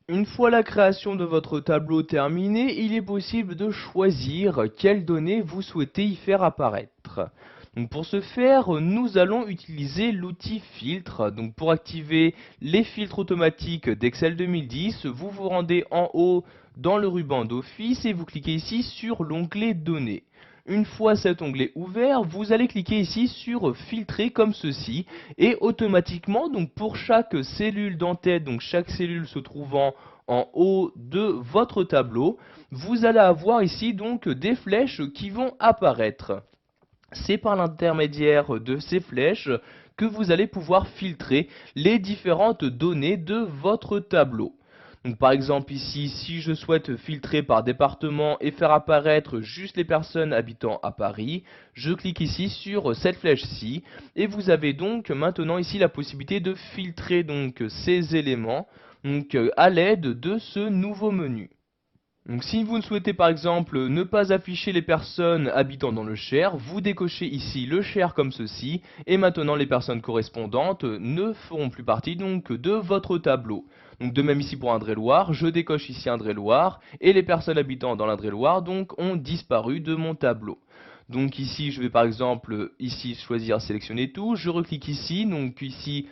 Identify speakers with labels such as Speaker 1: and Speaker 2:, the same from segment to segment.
Speaker 1: Une fois la création de votre tableau terminée, il est possible de choisir quelles données vous souhaitez y faire apparaître. Donc pour ce faire, nous allons utiliser l'outil filtre. Donc pour activer les filtres automatiques d'Excel 2010, vous vous rendez en haut dans le ruban d'Office et vous cliquez ici sur l'onglet Données. Une fois cet onglet ouvert, vous allez cliquer ici sur filtrer comme ceci et automatiquement, donc pour chaque cellule d'entête, donc chaque cellule se trouvant en haut de votre tableau, vous allez avoir ici donc des flèches qui vont apparaître. C'est par l'intermédiaire de ces flèches que vous allez pouvoir filtrer les différentes données de votre tableau. Donc par exemple ici, si je souhaite filtrer par département et faire apparaître juste les personnes habitant à Paris, je clique ici sur cette flèche-ci et vous avez donc maintenant ici la possibilité de filtrer donc ces éléments à l'aide de ce nouveau menu. Donc si vous ne souhaitez par exemple ne pas afficher les personnes habitant dans le Cher, vous décochez ici le Cher comme ceci, et maintenant les personnes correspondantes ne feront plus partie donc de votre tableau. Donc de même ici pour Indre-et-Loire, je décoche ici Indre-et-Loire, et les personnes habitant dans l'Indre-et-Loire donc ont disparu de mon tableau. Donc ici je vais par exemple ici choisir sélectionner tout, je reclique ici, donc ici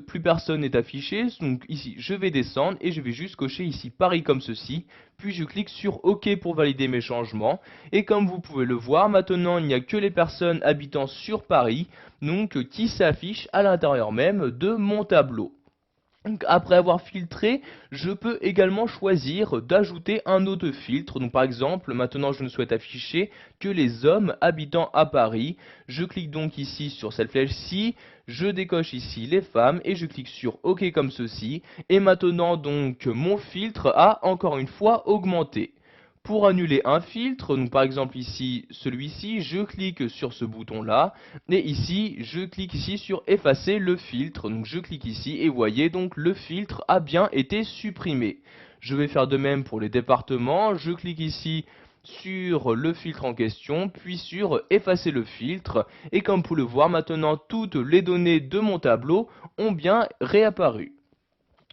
Speaker 1: plus personne n'est affiché, donc ici je vais descendre et je vais juste cocher ici Paris comme ceci, puis je clique sur OK pour valider mes changements, et comme vous pouvez le voir, maintenant il n'y a que les personnes habitant sur Paris, donc qui s'affichent à l'intérieur même de mon tableau. Donc, après avoir filtré, je peux également choisir d'ajouter un autre filtre. Donc par exemple, maintenant je ne souhaite afficher que les hommes habitant à Paris. Je clique donc ici sur cette flèche-ci, je décoche ici les femmes et je clique sur OK comme ceci. Et maintenant donc mon filtre a encore une fois augmenté. Pour annuler un filtre, donc par exemple ici, celui-ci, je clique sur ce bouton-là, et ici, je clique ici sur effacer le filtre, donc je clique ici, et voyez donc le filtre a bien été supprimé. Je vais faire de même pour les départements, je clique ici sur le filtre en question, puis sur effacer le filtre, et comme vous pouvez le voir maintenant, toutes les données de mon tableau ont bien réapparu.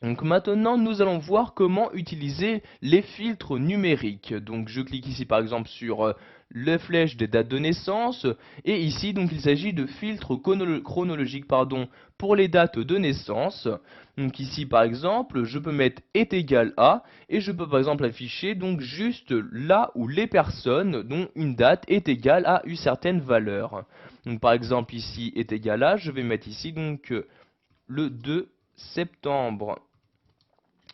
Speaker 1: Donc maintenant, nous allons voir comment utiliser les filtres numériques. Donc je clique ici par exemple sur les flèches des dates de naissance. Et ici, donc il s'agit de filtres chronologiques pour les dates de naissance. Donc ici par exemple, je peux mettre est égal à. Et je peux par exemple afficher donc juste là où les personnes dont une date est égale à une certaine valeur. Donc par exemple ici est égal à, je vais mettre ici donc le 2 septembre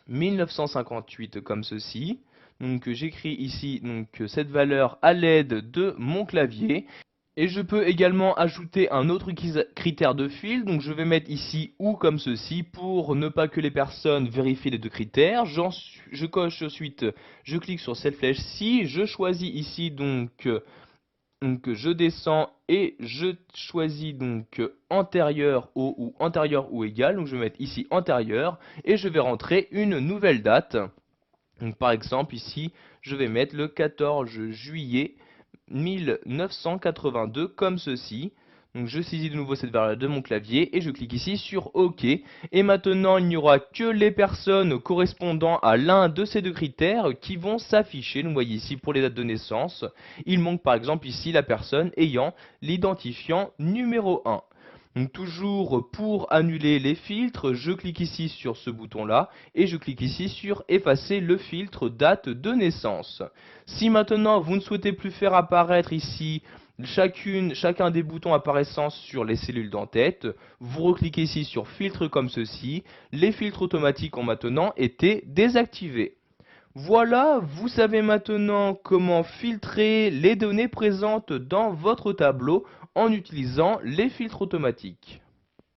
Speaker 1: 1958 comme ceci. Donc j'écris ici donc cette valeur à l'aide de mon clavier. Et je peux également ajouter un autre critère de fil. Donc je vais mettre ici ou comme ceci pour ne pas que les personnes vérifient les deux critères. Je coche ensuite, je clique sur cette flèche-ci. Je choisis ici donc je descends et je choisis donc antérieur au ou antérieur ou égal. Donc je vais mettre ici antérieur et je vais rentrer une nouvelle date. Donc par exemple ici je vais mettre le 14 juillet 1982 comme ceci. Donc je saisis de nouveau cette variable de mon clavier et je clique ici sur OK. Et maintenant il n'y aura que les personnes correspondant à l'un de ces deux critères qui vont s'afficher. Donc vous voyez ici pour les dates de naissance, il manque par exemple ici la personne ayant l'identifiant numéro 1. Donc toujours pour annuler les filtres, je clique ici sur ce bouton-là et je clique ici sur effacer le filtre date de naissance. Si maintenant vous ne souhaitez plus faire apparaître ici chacun des boutons apparaissant sur les cellules d'entête, vous recliquez ici sur filtre comme ceci, les filtres automatiques ont maintenant été désactivés. Voilà, vous savez maintenant comment filtrer les données présentes dans votre tableau en utilisant les filtres automatiques.